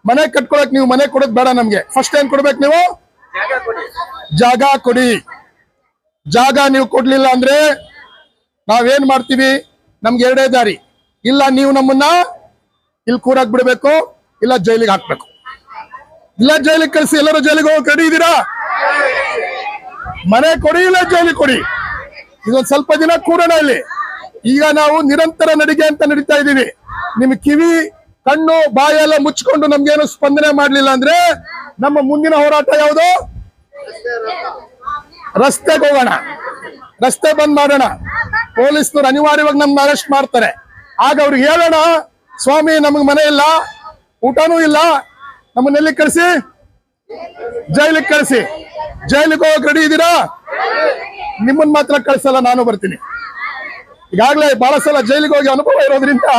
ಮನೆ ಕಟ್ಕೊಳಕ್ ನೀವು ಮನೆ ಕೊಡೋದು ಬೇಡ ನಮ್ಗೆ. ಫಸ್ಟ್ ಏನ್ ಕೊಡ್ಬೇಕು? ನೀವು ಜಾಗ ಕೊಡಿ. ಜಾಗ ನೀವು ಕೊಡ್ಲಿಲ್ಲ ಅಂದ್ರೆ ನಾವೇನ್ ಮಾಡ್ತೀವಿ? ನಮ್ಗೆ ಎರಡೇ ದಾರಿ, ಇಲ್ಲ ನೀವು ನಮ್ಮನ್ನ ಇಲ್ಲಿ ಕೂರಾಕ್ ಬಿಡ್ಬೇಕು, ಇಲ್ಲ ಜೈಲಿಗೆ ಹಾಕ್ಬೇಕು. ಇಲ್ಲ ಜೈಲಿಗೆ ಕಳಿಸಿ. ಎಲ್ಲರೂ ಜೈಲಿಗೆ ಹೋಗಕ್ ರೆಡಿ ಇದ್ದೀರಾ? ಮನೆ ಕೊಡಿ, ಇಲ್ಲ ಜೈಲಿಗೆ ಕೊಡಿ. ಇದೊಂದು ಸ್ವಲ್ಪ ದಿನ ಕೂರೋಣ ಇಲ್ಲಿ. ಈಗ ನಾವು ನಿರಂತರ ನಡಿಗೆ ಅಂತ ನಡೀತಾ ಇದೀವಿ. ನಿಮ್ ಕಿವಿ ಕಣ್ಣು ಬಾಯೆಲ್ಲ ಮುಚ್ಕೊಂಡು ನಮ್ಗೇನು ಸ್ಪಂದನೆ ಮಾಡ್ಲಿಲ್ಲ ಅಂದ್ರೆ ನಮ್ಮ ಮುಂದಿನ ಹೋರಾಟ ಯಾವುದು? ರಸ್ತೆಗೆ ಹೋಗೋಣ, ರಸ್ತೆ ಬಂದ್ ಮಾಡೋಣ. ಪೊಲೀಸ್ನವ್ರು ಅನಿವಾರ್ಯವಾಗಿ ನಮ್ನ ಅರೆಸ್ಟ್ ಮಾಡ್ತಾರೆ. ಆಗ ಅವ್ರಿಗೆ ಹೇಳೋಣ, ಸ್ವಾಮಿ ನಮಗ್ ಮನೆ ಇಲ್ಲ, ಊಟನೂ ಇಲ್ಲ, ನಮ್ಮನ್ನೆಲ್ಲಿ ಕಳಿಸಿ? ಜೈಲಿಗೆ ಕಳಿಸಿ. ಜೈಲಿಗೆ ಹೋಗಕ್ ರೆಡಿ ಇದ್ದೀರಾ? ನಿಮ್ಮನ್ ಮಾತ್ರ ಕಳ್ಸಲ್ಲ, ನಾನು ಬರ್ತೀನಿ. ಈಗಾಗಲೇ ಬಹಳ ಸಲ ಜೈಲಿಗೆ ಹೋಗಿ ಅನುಭವ ಇರೋದ್ರಿಂದ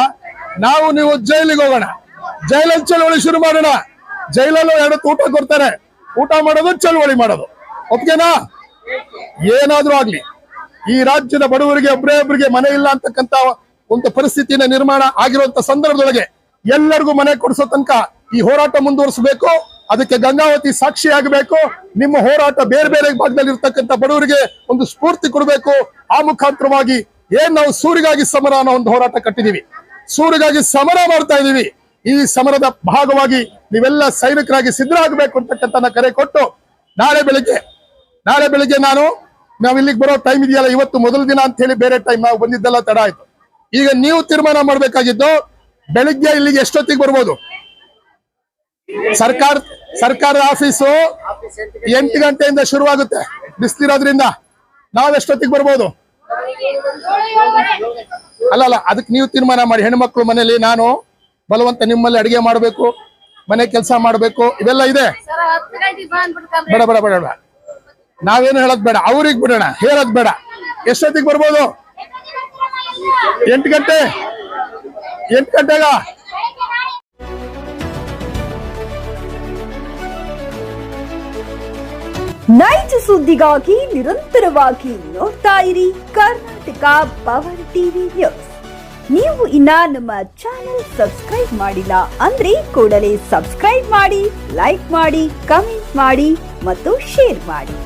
ನಾವು ನೀವು ಜೈಲಿಗೆ ಹೋಗೋಣ. ಜೈಲಲ್ಲಿ ಚಳವಳಿ ಶುರು ಮಾಡೋಣ. ಜೈಲಲ್ಲೂ 2 ಊಟ ಕೊಡ್ತಾರೆ, ಊಟ ಮಾಡೋದು, ಚಳವಳಿ ಮಾಡೋದು. ಒಪ್ಗೆನಾ? ಏನಾದ್ರೂ ಆಗ್ಲಿ, ಈ ರಾಜ್ಯದ ಬಡವರಿಗೆ ಒಬ್ಬರಿಗೆ ಮನೆ ಇಲ್ಲ ಅಂತಕ್ಕಂತ ಒಂದು ಪರಿಸ್ಥಿತಿನ ನಿರ್ಮಾಣ ಆಗಿರುವಂತ ಸಂದರ್ಭದೊಳಗೆ ಎಲ್ಲರಿಗೂ ಮನೆ ಕೊಡಿಸೋ ತನಕ ಈ ಹೋರಾಟ ಮುಂದುವರಿಸಬೇಕು. ಅದಕ್ಕೆ ಗಂಗಾವತಿ ಸಾಕ್ಷಿ ಆಗಬೇಕು. ನಿಮ್ಮ ಹೋರಾಟ ಬೇರೆ ಬೇರೆ ಭಾಗದಲ್ಲಿ ಇರ್ತಕ್ಕಂಥ ಬಡವರಿಗೆ ಒಂದು ಸ್ಫೂರ್ತಿ ಕೊಡಬೇಕು. ಆ ಮುಖಾಂತರವಾಗಿ ಏನ್ ನಾವು ಸೂರಿಗಾಗಿ ಸಮರ ಅನ್ನೋ ಒಂದು ಹೋರಾಟ ಕಟ್ಟಿದೀವಿ, ಸೂರಿಗಾಗಿ ಸಮರ ಮಾಡ್ತಾ ಇದೀವಿ. ಈ ಸಮರದ ಭಾಗವಾಗಿ ನೀವೆಲ್ಲ ಸೈನಿಕರಾಗಿ ಸಿದ್ಧರಾಗಬೇಕು ಅಂತಕ್ಕಂಥ ಕರೆ ಕೊಟ್ಟು, ನಾಳೆ ಬೆಳಿಗ್ಗೆ ನಾವು ಇಲ್ಲಿಗೆ ಬರೋ ಟೈಮ್ ಇದೆಯಲ್ಲ, ಇವತ್ತು ಮೊದಲ ದಿನ ಅಂತ ಹೇಳಿ ಬೇರೆ ಟೈಮ್ ನಾವು ಬಂದಿದ್ದೆಲ್ಲ ತಡ ಆಯ್ತು. ಈಗ ನೀವು ತೀರ್ಮಾನ ಮಾಡ್ಬೇಕಾಗಿದ್ದು, ಬೆಳಿಗ್ಗೆ ಇಲ್ಲಿಗೆ ಎಷ್ಟೊತ್ತಿಗೆ ಬರ್ಬೋದು? ಸರ್ಕಾರದ ಆಫೀಸು 8 ಗಂಟೆಯಿಂದ ಶುರುವಾಗುತ್ತೆ. ಬಿಸ್ಲಿರೋದ್ರಿಂದ ನಾವೆಷ್ಟೊತ್ತಿಗೆ ಬರ್ಬೋದು? ಅಲ್ಲ, ಅದಕ್ಕೆ ನೀವು ತೀರ್ಮಾನ ಮಾಡಿ. ಹೆಣ್ಮಕ್ಳು ಮನೇಲಿ ನಾನು ಬಲವಂತ ನಿಮ್ಮಲ್ಲಿ ಅಡಿಗೆ ಮಾಡ್ಬೇಕು, ಮನೆ ಕೆಲಸ ಮಾಡ್ಬೇಕು, ಇವೆಲ್ಲ ಇದೆ. ಬೇಡ, ನಾವೇನು ಹೇಳೋದ್ ಬೇಡ, ಅವ್ರಿಗೆ ಬಿಡೋಣ, ಹೇಳೋದ್ ಬೇಡ. ಎಷ್ಟೊತ್ತಿಗೆ ಬರ್ಬೋದು? 8 ಗಂಟೆ. 8 ಗಂಟೆಗ ನೈಜ ಸುದ್ದಿಗಾಗಿ ನಿರಂತರವಾಗಿ ನೋಡ್ತಾ ಇರಿ ಕರ್ನಾಟಕ ಪವರ್ ಟಿವಿ ನ್ಯೂಸ್. ನೀವು ಇನ್ನ ನಮ್ಮ ಚಾನೆಲ್ ಸಬ್ಸ್ಕ್ರೈಬ್ ಮಾಡಿಲ್ಲ ಅಂದ್ರೆ ಕೂಡಲೇ ಸಬ್ಸ್ಕ್ರೈಬ್ ಮಾಡಿ, ಲೈಕ್ ಮಾಡಿ, ಕಮೆಂಟ್ ಮಾಡಿ ಮತ್ತು ಶೇರ್ ಮಾಡಿ.